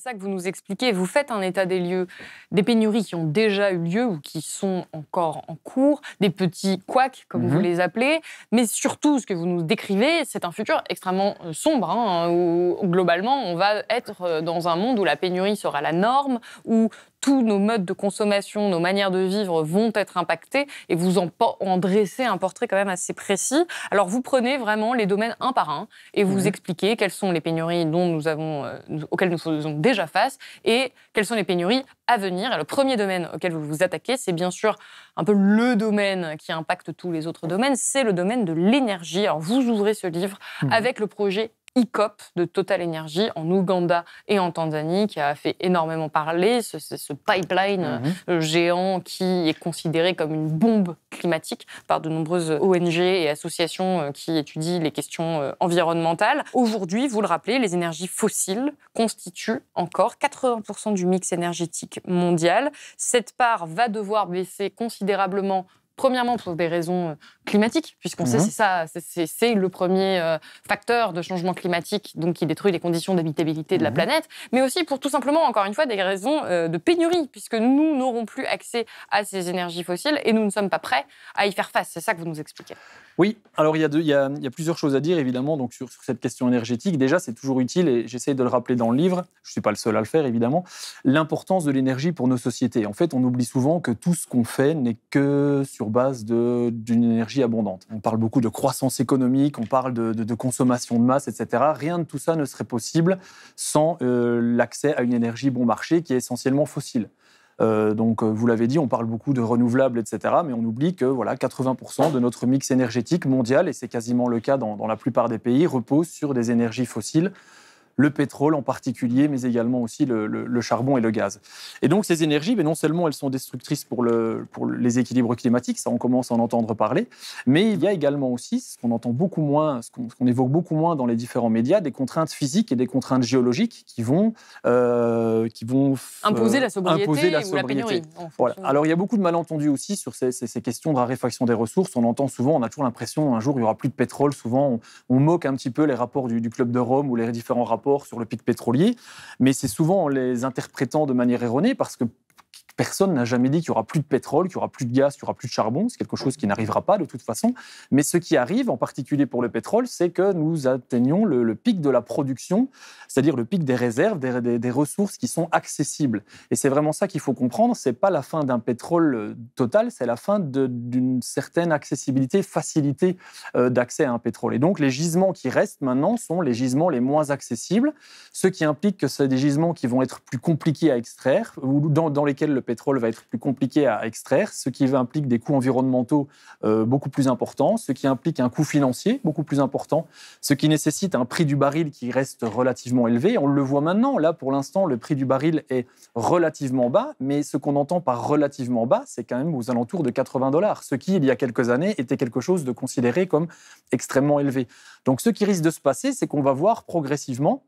ça que vous nous expliquez. Vous faites un état des lieux des pénuries qui ont déjà eu lieu ou qui sont encore en cours, des petits couacs, comme vous les appelez. Mais surtout, ce que vous nous décrivez, c'est un futur extrêmement sombre, où globalement, on va être dans un monde où la pénurie sera la norme, où tous nos modes de consommation, nos manières de vivre vont être impactés, et vous en dressez un portrait quand même assez précis. Alors, vous prenez vraiment les domaines un par un et vous expliquez quelles sont les pénuries auxquelles nous faisons déjà face et quelles sont les pénuries à venir. Et le premier domaine auquel vous vous attaquez, c'est bien sûr un peu le domaine qui impacte tous les autres domaines, c'est le domaine de l'énergie. Alors, vous ouvrez ce livre avec le projet ICOP de Total Energy en Ouganda et en Tanzanie, qui a fait énormément parler, ce pipeline géant qui est considéré comme une bombe climatique par de nombreuses ONG et associations qui étudient les questions environnementales. Aujourd'hui, vous le rappelez, les énergies fossiles constituent encore 80% du mix énergétique mondial. Cette part va devoir baisser considérablement. Premièrement, pour des raisons climatiques, puisqu'on sait c'est le premier facteur de changement climatique, donc qui détruit les conditions d'habitabilité de la planète, mais aussi pour tout simplement, encore une fois, des raisons de pénurie, puisque nous n'aurons plus accès à ces énergies fossiles et nous ne sommes pas prêts à y faire face. C'est ça que vous nous expliquez. Oui, alors il y a plusieurs choses à dire, évidemment, donc sur cette question énergétique. Déjà, c'est toujours utile, et j'essaie de le rappeler dans le livre, je ne suis pas le seul à le faire, évidemment, l'importance de l'énergie pour nos sociétés. En fait, on oublie souvent que tout ce qu'on fait n'est que sur base d'une énergie abondante. On parle beaucoup de croissance économique, on parle de consommation de masse, etc. Rien de tout ça ne serait possible sans l'accès à une énergie bon marché qui est essentiellement fossile. Donc, vous l'avez dit, on parle beaucoup de renouvelables, etc. Mais on oublie que 80% de notre mix énergétique mondial, et c'est quasiment le cas dans la plupart des pays, repose sur des énergies fossiles. Le pétrole en particulier, mais également aussi le charbon et le gaz. Et donc ces énergies, non seulement elles sont destructrices pour les équilibres climatiques, ça on commence à en entendre parler, mais il y a également aussi, ce qu'on entend beaucoup moins, ce qu'on évoque beaucoup moins dans les différents médias, des contraintes physiques et des contraintes géologiques qui vont imposer la sobriété ou la pénurie. Voilà. Alors il y a beaucoup de malentendus aussi sur ces questions de raréfaction des ressources. On entend souvent, on a toujours l'impression un jour il n'y aura plus de pétrole. Souvent on moque un petit peu les rapports du Club de Rome ou les différents rapports sur le pic pétrolier, mais c'est souvent en les interprétant de manière erronée parce que personne n'a jamais dit qu'il n'y aura plus de pétrole, qu'il n'y aura plus de gaz, qu'il n'y aura plus de charbon. C'est quelque chose qui n'arrivera pas de toute façon. Mais ce qui arrive, en particulier pour le pétrole, c'est que nous atteignons le pic de la production, c'est-à-dire le pic des réserves, des ressources qui sont accessibles. Et c'est vraiment ça qu'il faut comprendre. Ce n'est pas la fin d'un pétrole total, c'est la fin d'une certaine accessibilité, facilité d'accès à un pétrole. Et donc, les gisements qui restent maintenant sont les gisements les moins accessibles, ce qui implique que c'est des gisements qui vont être plus compliqués à extraire, ou dans lesquels le pétrole va être plus compliqué à extraire, ce qui implique des coûts environnementaux beaucoup plus importants, ce qui implique un coût financier beaucoup plus important, ce qui nécessite un prix du baril qui reste relativement élevé. On le voit maintenant, là pour l'instant, le prix du baril est relativement bas, mais ce qu'on entend par relativement bas, c'est quand même aux alentours de $80, ce qui, il y a quelques années, était quelque chose de considéré comme extrêmement élevé. Donc ce qui risque de se passer, c'est qu'on va voir progressivement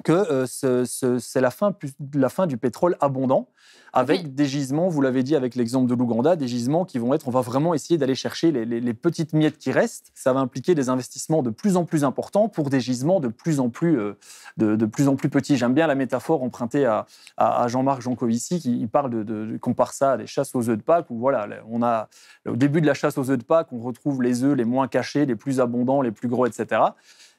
que c'est la fin du pétrole abondant, avec des gisements, vous l'avez dit avec l'exemple de l'Ouganda, des gisements qui vont être, on va vraiment essayer d'aller chercher les petites miettes qui restent. Ça va impliquer des investissements de plus en plus importants pour des gisements de plus en plus petits. J'aime bien la métaphore empruntée à Jean-Marc Jancovici, qui compare ça à des chasses aux œufs de Pâques, où voilà, on a, au début de la chasse aux œufs de Pâques, on retrouve les œufs les moins cachés, les plus abondants, les plus gros, etc.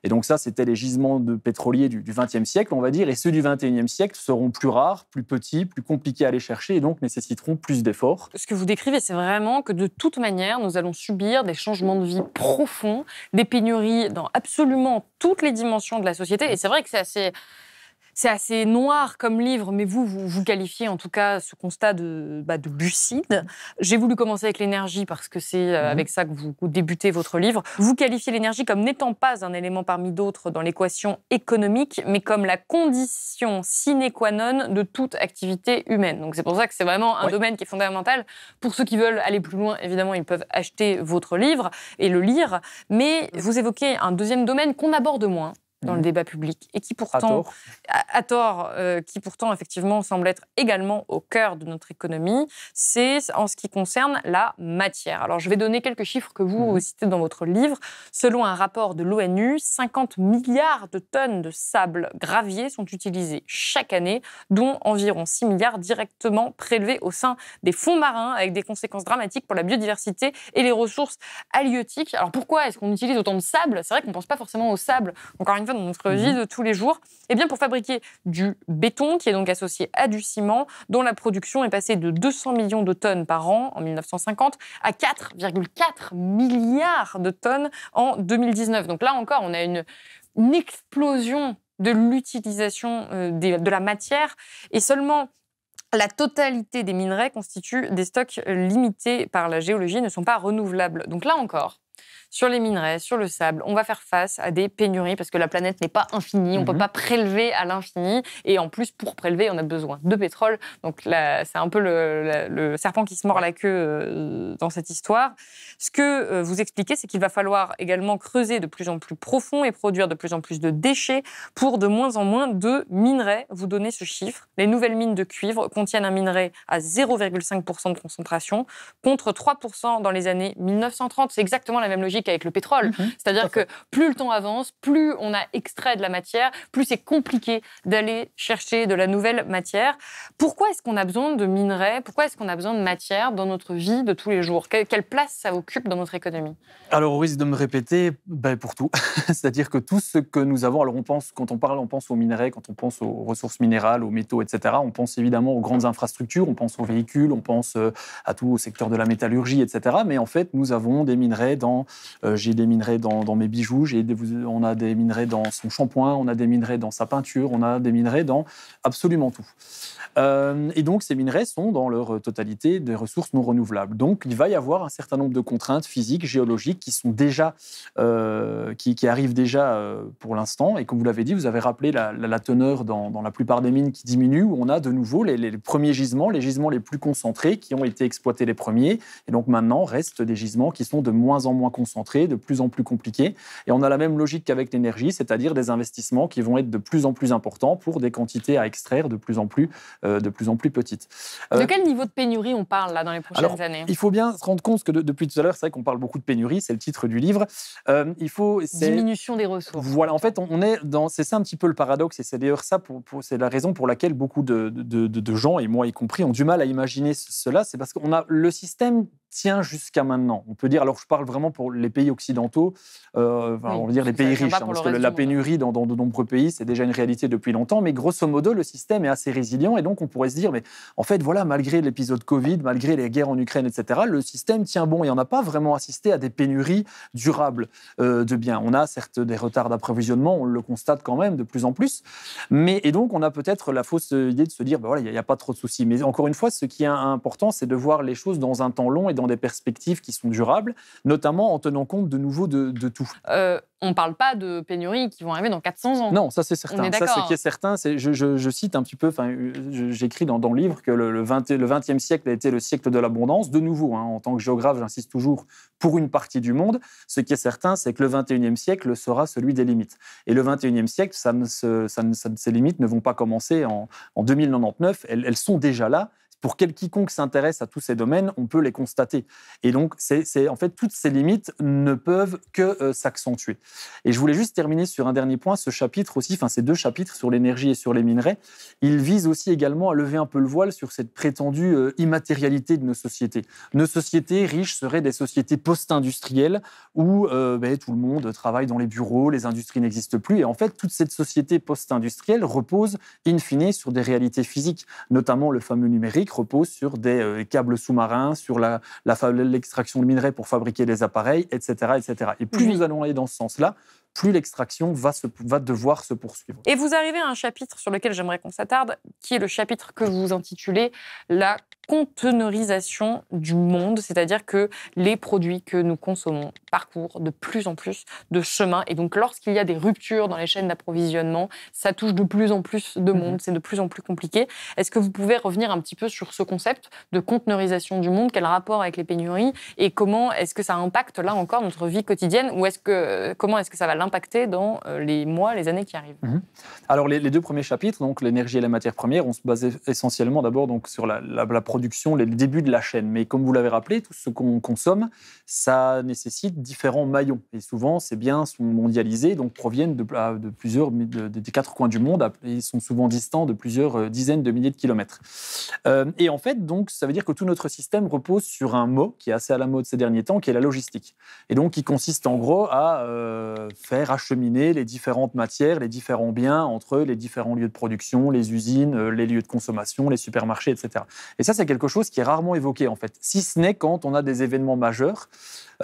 Et donc ça, c'était les gisements de pétroliers du XXe siècle, on va dire, et ceux du XXIe siècle seront plus rares, plus petits, plus compliqués à aller chercher, et donc nécessiteront plus d'efforts. Ce que vous décrivez, c'est vraiment que de toute manière, nous allons subir des changements de vie profonds, des pénuries dans absolument toutes les dimensions de la société, et c'est vrai que c'est assez noir comme livre, mais vous qualifiez en tout cas ce constat de lucide. J'ai voulu commencer avec l'énergie parce que c'est avec ça que vous débutez votre livre. Vous qualifiez l'énergie comme n'étant pas un élément parmi d'autres dans l'équation économique, mais comme la condition sine qua non de toute activité humaine. Donc c'est pour ça que c'est vraiment un domaine qui est fondamental. Pour ceux qui veulent aller plus loin, évidemment, ils peuvent acheter votre livre et le lire. Mais vous évoquez un deuxième domaine qu'on aborde moins, dans le débat public et qui pourtant, à tort, qui pourtant effectivement semble être également au cœur de notre économie, c'est en ce qui concerne la matière. Alors je vais donner quelques chiffres que vous citez dans votre livre. Selon un rapport de l'ONU, 50 milliards de tonnes de sable gravier sont utilisés chaque année, dont environ 6 milliards directement prélevés au sein des fonds marins, avec des conséquences dramatiques pour la biodiversité et les ressources halieutiques. Alors pourquoi est-ce qu'on utilise autant de sable ? C'est vrai qu'on ne pense pas forcément au sable, encore une fois, dans notre vie de tous les jours. Eh bien, pour fabriquer du béton, qui est donc associé à du ciment, dont la production est passée de 200 millions de tonnes par an en 1950 à 4,4 milliards de tonnes en 2019. Donc là encore, on a une explosion de l'utilisation de la matière et seulement la totalité des minerais constituent des stocks limités par la géologie et ne sont pas renouvelables. Donc là encore, sur les minerais, sur le sable, on va faire face à des pénuries parce que la planète n'est pas infinie, on ne peut pas prélever à l'infini. Et en plus, pour prélever, on a besoin de pétrole. Donc là, c'est un peu le serpent qui se mord la queue dans cette histoire. Ce que vous expliquez, c'est qu'il va falloir également creuser de plus en plus profond et produire de plus en plus de déchets pour de moins en moins de minerais. Vous donnez ce chiffre. Les nouvelles mines de cuivre contiennent un minerai à 0,5% de concentration contre 3% dans les années 1930. C'est exactement la même logique avec le pétrole. C'est-à-dire que plus le temps avance, plus on a extrait de la matière, plus c'est compliqué d'aller chercher de la nouvelle matière. Pourquoi est-ce qu'on a besoin de minerais ? Pourquoi est-ce qu'on a besoin de matière dans notre vie de tous les jours ? Quelle place ça occupe dans notre économie ? Alors, au risque de me répéter, pour tout. C'est-à-dire que tout ce que nous avons, alors quand on parle, on pense aux minerais, quand on pense aux ressources minérales, aux métaux, etc. On pense évidemment aux grandes infrastructures, on pense aux véhicules, on pense à tout au secteur de la métallurgie, etc. Mais en fait, nous avons des minerais j'ai des minerais dans mes bijoux, on a des minerais dans son shampoing, on a des minerais dans sa peinture, on a des minerais dans absolument tout. Et donc, ces minerais sont dans leur totalité des ressources non renouvelables. Donc, il va y avoir un certain nombre de contraintes physiques, géologiques qui sont déjà, qui arrivent déjà pour l'instant. Et comme vous l'avez dit, vous avez rappelé la teneur dans la plupart des mines qui diminue, où on a de nouveau les premiers gisements, les gisements les plus concentrés qui ont été exploités les premiers. Et donc, maintenant, restent des gisements qui sont de moins en moins concentrés, de plus en plus compliqués. Et on a la même logique qu'avec l'énergie, c'est-à-dire des investissements qui vont être de plus en plus importants pour des quantités à extraire de plus en plus petites. De quel niveau de pénurie on parle là dans les prochaines années ? Il faut bien se rendre compte que depuis tout à l'heure, c'est vrai qu'on parle beaucoup de pénurie, c'est le titre du livre. Diminution des ressources. Voilà, en fait, c'est ça un petit peu le paradoxe, et c'est d'ailleurs ça, c'est la raison pour laquelle beaucoup de gens, et moi y compris, ont du mal à imaginer cela. C'est parce qu'on a le système tient jusqu'à maintenant. On peut dire, alors je parle vraiment pour les pays occidentaux, on va dire les pays riches, parce que la pénurie dans de nombreux pays, c'est déjà une réalité depuis longtemps, mais grosso modo, le système est assez résilient, et donc on pourrait se dire, mais en fait, voilà, malgré l'épisode Covid, malgré les guerres en Ukraine, etc., le système tient bon, et on n'a pas vraiment assisté à des pénuries durables de biens. On a certes des retards d'approvisionnement, on le constate quand même de plus en plus, et donc on a peut-être la fausse idée de se dire, il n'y a pas trop de soucis. Mais encore une fois, ce qui est important, c'est de voir les choses dans un temps long et dans des perspectives qui sont durables, notamment en tenant compte de nouveau de tout. On ne parle pas de pénuries qui vont arriver dans 400 ans. Non, ça c'est certain. Ça, ce qui est certain, je cite un petit peu, j'écris dans le livre que le XXe siècle a été le siècle de l'abondance. De nouveau, en tant que géographe, j'insiste toujours pour une partie du monde. Ce qui est certain, c'est que le XXIe siècle sera celui des limites. Et le XXIe siècle, ces limites ne vont pas commencer en 2099. Elles sont déjà là. Pour quiconque s'intéresse à tous ces domaines, on peut les constater. Et donc, en fait, toutes ces limites ne peuvent que s'accentuer. Et je voulais juste terminer sur un dernier point. Ce chapitre aussi, ces 2 chapitres sur l'énergie et sur les minerais, ils visent aussi également à lever un peu le voile sur cette prétendue immatérialité de nos sociétés. Nos sociétés riches seraient des sociétés post-industrielles où tout le monde travaille dans les bureaux, les industries n'existent plus. Et en fait, toute cette société post-industrielle repose in fine sur des réalités physiques, notamment le fameux numérique repose sur des câbles sous-marins, sur l'extraction de minerais pour fabriquer des appareils, etc. etc. Et plus nous allons aller dans ce sens-là, plus l'extraction va devoir se poursuivre. Et vous arrivez à un chapitre sur lequel j'aimerais qu'on s'attarde, qui est le chapitre que vous intitulez « La conteneurisation du monde, c'est-à-dire que les produits que nous consommons parcourent de plus en plus de chemins. Et donc, lorsqu'il y a des ruptures dans les chaînes d'approvisionnement, ça touche de plus en plus de monde, c'est de plus en plus compliqué. Est-ce que vous pouvez revenir un petit peu sur ce concept de conteneurisation du monde? Quel rapport avec les pénuries? Et comment est-ce que ça impacte, là encore, notre vie quotidienne? Ou comment est-ce que ça va l'impacter dans les mois, les années qui arrivent? Alors, les 2 premiers chapitres, donc l'énergie et la matière première, on se basait essentiellement d'abord donc, sur la production, les débuts de la chaîne. Mais comme vous l'avez rappelé, tout ce qu'on consomme, ça nécessite différents maillons. Et souvent, ces biens sont mondialisés, donc proviennent de plusieurs, des 4 coins du monde. Ils sont souvent distants de plusieurs dizaines de milliers de kilomètres. Et en fait, donc, ça veut dire que tout notre système repose sur un mot qui est assez à la mode ces derniers temps, qui est la logistique. Et donc, qui consiste en gros à faire acheminer les différentes matières, les différents biens entre les différents lieux de production, les usines, les lieux de consommation, les supermarchés, etc. Et ça, c'est quelque chose qui est rarement évoqué, en fait, si ce n'est quand on a des événements majeurs.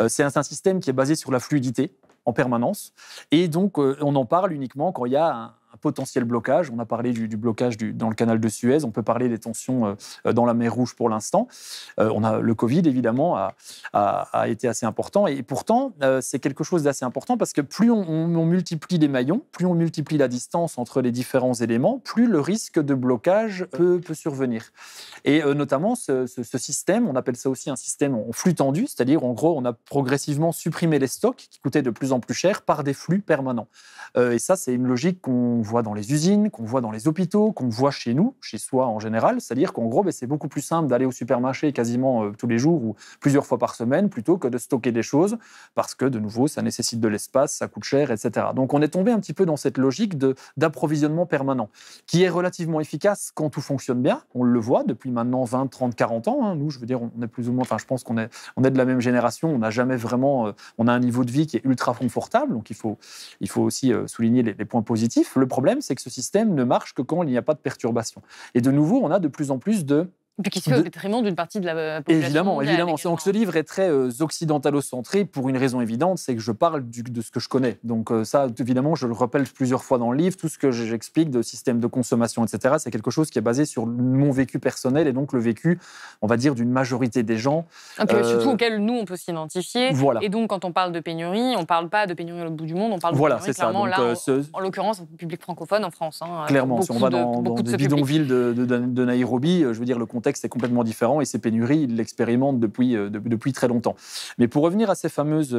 C'est un système qui est basé sur la fluidité en permanence. Et donc, on en parle uniquement quand il y a un potentiel blocage. On a parlé du blocage dans le canal de Suez. On peut parler des tensions dans la mer Rouge pour l'instant. Le Covid, évidemment, a été assez important. Et pourtant, c'est quelque chose d'assez important parce que plus on multiplie les maillons, plus on multiplie la distance entre les différents éléments, plus le risque de blocage peut survenir. Et notamment, ce système, on appelle ça aussi un système en flux tendu, c'est-à-dire, en gros, on a progressivement supprimé les stocks qui coûtaient de plus en plus cher par des flux permanents. Et ça, c'est une logique qu'on voit dans les usines, qu'on voit dans les hôpitaux, qu'on voit chez nous, chez soi en général. C'est-à-dire qu'en gros, c'est beaucoup plus simple d'aller au supermarché quasiment tous les jours ou plusieurs fois par semaine plutôt que de stocker des choses parce que, de nouveau, ça nécessite de l'espace, ça coûte cher, etc. Donc, on est tombé un petit peu dans cette logique d'approvisionnement permanent qui est relativement efficace quand tout fonctionne bien. On le voit depuis maintenant 20, 30, 40 ans. Nous, je veux dire, on est plus ou moins, je pense qu'on est de la même génération. On n'a jamais vraiment, on a un niveau de vie qui est ultra confortable. Donc, il faut aussi souligner les points positifs. Le problème, c'est que ce système ne marche que quand il n'y a pas de perturbation. Et de nouveau, on a de plus en plus de... Et puis qui se fait au détriment d'une partie de la population. Évidemment. Donc ce livre est très occidentalo-centré pour une raison évidente, c'est que je parle de ce que je connais. Donc ça, évidemment, je le rappelle plusieurs fois dans le livre, tout ce que j'explique de système de consommation, etc., c'est quelque chose qui est basé sur mon vécu personnel et donc le vécu, on va dire, d'une majorité des gens. Surtout auquel nous, on peut s'identifier. Voilà. Et donc, quand on parle de pénurie, on ne parle pas de pénurie au bout du monde, on parle de pénurie clairement, donc, là, en l'occurrence, au public francophone en France. Clairement, si on va dans des bidonvilles de Nairobi, je veux dire, le contexte est complètement différent et ces pénuries, ils l'expérimentent depuis très longtemps. Mais pour revenir à ces fameuses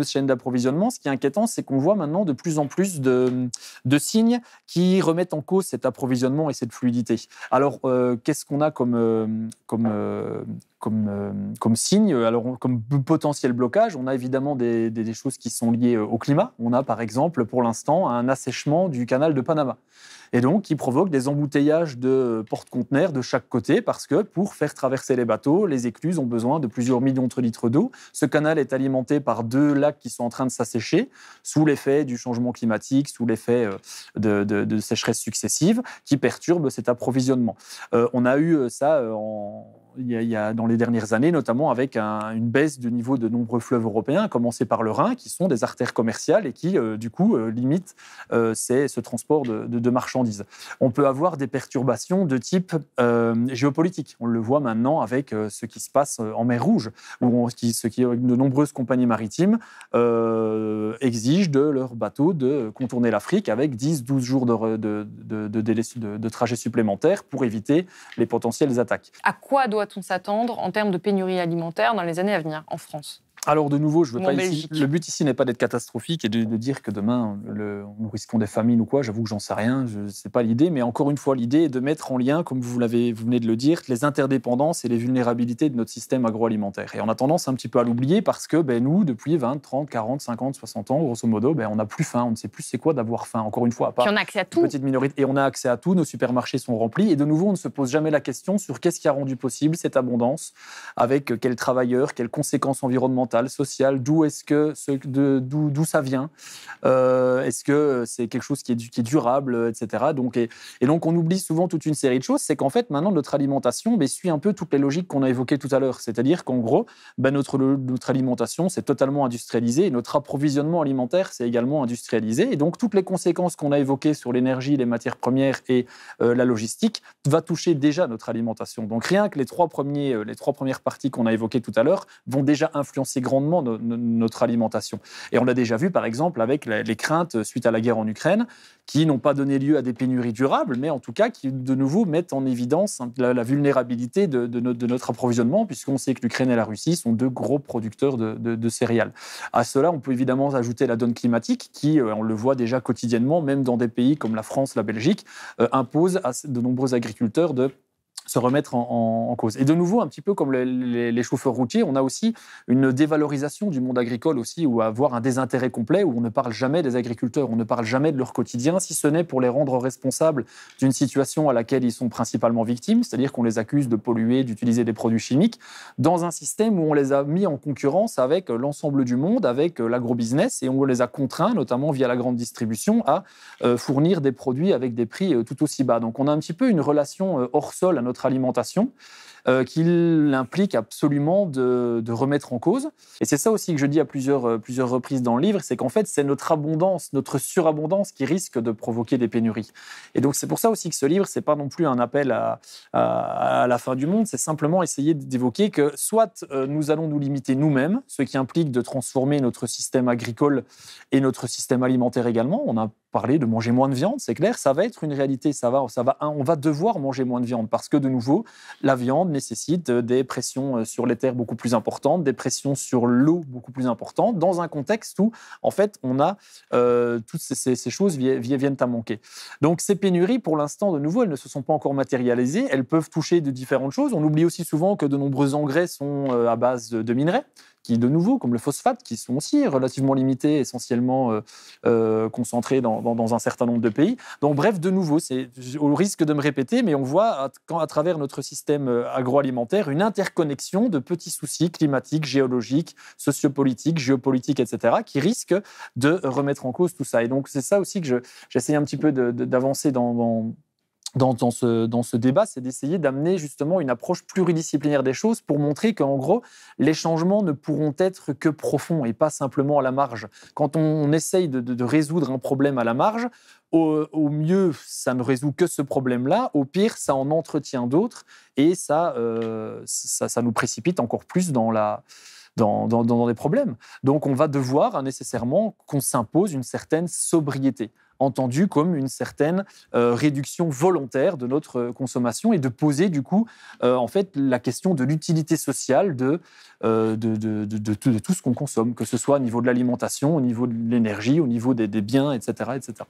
chaînes d'approvisionnement, ce qui est inquiétant, c'est qu'on voit maintenant de plus en plus de signes qui remettent en cause cet approvisionnement et cette fluidité. Alors, qu'est-ce qu'on a comme signe, alors comme potentiel blocage? On a évidemment des choses qui sont liées au climat. On a par exemple pour l'instant un assèchement du canal de Panama. Et donc qui provoque des embouteillages de porte-conteneurs de chaque côté parce que pour faire traverser les bateaux, les écluses ont besoin de plusieurs millions de litres d'eau. Ce canal est alimenté par 2 lacs qui sont en train de s'assécher sous l'effet du changement climatique, sous l'effet de sécheresse successive qui perturbent cet approvisionnement. On a eu ça il y a dans les dernières années, notamment avec une baisse du niveau de nombreux fleuves européens, à commencer par le Rhin, qui sont des artères commerciales et qui, du coup, limitent ce transport de marchandises. On peut avoir des perturbations de type géopolitique. On le voit maintenant avec ce qui se passe en mer Rouge, où de nombreuses compagnies maritimes exigent de leurs bateaux de contourner l'Afrique avec 10-12 jours de trajet supplémentaires pour éviter les potentielles attaques. À quoi doit-on s'attendre en termes de pénurie alimentaire dans les années à venir en France ? Alors de nouveau, le but ici n'est pas d'être catastrophique et de dire que demain nous risquons des famines ou quoi. J'avoue que j'en sais rien, c'est pas l'idée. Mais encore une fois, l'idée est de mettre en lien, comme vous venez de le dire, les interdépendances et les vulnérabilités de notre système agroalimentaire. Et on a tendance un petit peu à l'oublier parce que nous, depuis 20, 30, 40, 50, 60 ans, grosso modo, on n'a plus faim. On ne sait plus c'est quoi d'avoir faim. Encore une fois, à part on a accès à tout. Petite minorité. Et on a accès à tout. Nos supermarchés sont remplis. Et de nouveau, on ne se pose jamais la question sur qu'est-ce qui a rendu possible cette abondance, avec quels travailleurs, quelles conséquences environnementales environnementale, sociale, d'où ça vient, est-ce que c'est quelque chose qui est durable, etc. Et donc, on oublie souvent toute une série de choses. C'est qu'en fait, maintenant, notre alimentation suit un peu toutes les logiques qu'on a évoquées tout à l'heure. C'est-à-dire qu'en gros, notre alimentation, c'est totalement industrialisé et notre approvisionnement alimentaire, c'est également industrialisé. Et donc, toutes les conséquences qu'on a évoquées sur l'énergie, les matières premières et la logistique va toucher déjà notre alimentation. Donc, rien que les trois premières parties qu'on a évoquées tout à l'heure vont déjà influencer grandement notre alimentation. Et on l'a déjà vu, par exemple, avec les craintes suite à la guerre en Ukraine, qui n'ont pas donné lieu à des pénuries durables, mais en tout cas qui, de nouveau, mettent en évidence la vulnérabilité de notre approvisionnement, puisqu'on sait que l'Ukraine et la Russie sont deux gros producteurs de céréales. À cela, on peut évidemment ajouter la donne climatique, qui, on le voit déjà quotidiennement, même dans des pays comme la France, la Belgique, impose à de nombreux agriculteurs de se remettre en cause. Et de nouveau, un petit peu comme les chauffeurs routiers, on a aussi une dévalorisation du monde agricole aussi, ou avoir un désintérêt complet, où on ne parle jamais des agriculteurs, on ne parle jamais de leur quotidien, si ce n'est pour les rendre responsables d'une situation à laquelle ils sont principalement victimes, c'est-à-dire qu'on les accuse de polluer, d'utiliser des produits chimiques, dans un système où on les a mis en concurrence avec l'ensemble du monde, avec l'agrobusiness, et on les a contraints, notamment via la grande distribution, à fournir des produits avec des prix tout aussi bas. Donc on a un petit peu une relation hors sol à notre alimentation, qu'il implique absolument de remettre en cause. Et c'est ça aussi que je dis à plusieurs reprises dans le livre, c'est qu'en fait, c'est notre abondance, notre surabondance qui risque de provoquer des pénuries. Et donc, c'est pour ça aussi que ce livre, c'est pas non plus un appel à la fin du monde, c'est simplement essayer d'évoquer que soit nous allons nous limiter nous-mêmes, ce qui implique de transformer notre système agricole et notre système alimentaire également. On a parlé de manger moins de viande, c'est clair, ça va être une réalité, on va devoir manger moins de viande parce que, de nouveau, la viande nécessite des pressions sur les terres beaucoup plus importantes, des pressions sur l'eau beaucoup plus importantes, dans un contexte où, en fait, on a toutes ces choses viennent à manquer. Donc, ces pénuries, pour l'instant, de nouveau, elles ne se sont pas encore matérialisées, elles peuvent toucher de différentes choses. On oublie aussi souvent que de nombreux engrais sont à base de minerais, qui, de nouveau, comme le phosphate, qui sont aussi relativement limités, essentiellement concentrés dans un certain nombre de pays. Donc, bref, de nouveau, c'est au risque de me répéter, mais on voit à travers notre système agroalimentaire une interconnexion de petits soucis climatiques, géologiques, sociopolitiques, géopolitiques, etc., qui risquent de remettre en cause tout ça. Et donc, c'est ça aussi que j'essaie un petit peu d'avancer dans ce débat, c'est d'essayer d'amener justement une approche pluridisciplinaire des choses pour montrer qu'en gros, les changements ne pourront être que profonds et pas simplement à la marge. Quand on essaye de résoudre un problème à la marge, au mieux, ça ne résout que ce problème-là. Au pire, ça en entretient d'autres et ça nous précipite encore plus dans des problèmes. Donc, on va devoir nécessairement qu'on s'impose une certaine sobriété, entendue comme une certaine réduction volontaire de notre consommation et de poser, du coup, en fait, la question de l'utilité sociale de tout ce qu'on consomme, que ce soit au niveau de l'alimentation, au niveau de l'énergie, au niveau des biens, etc., etc.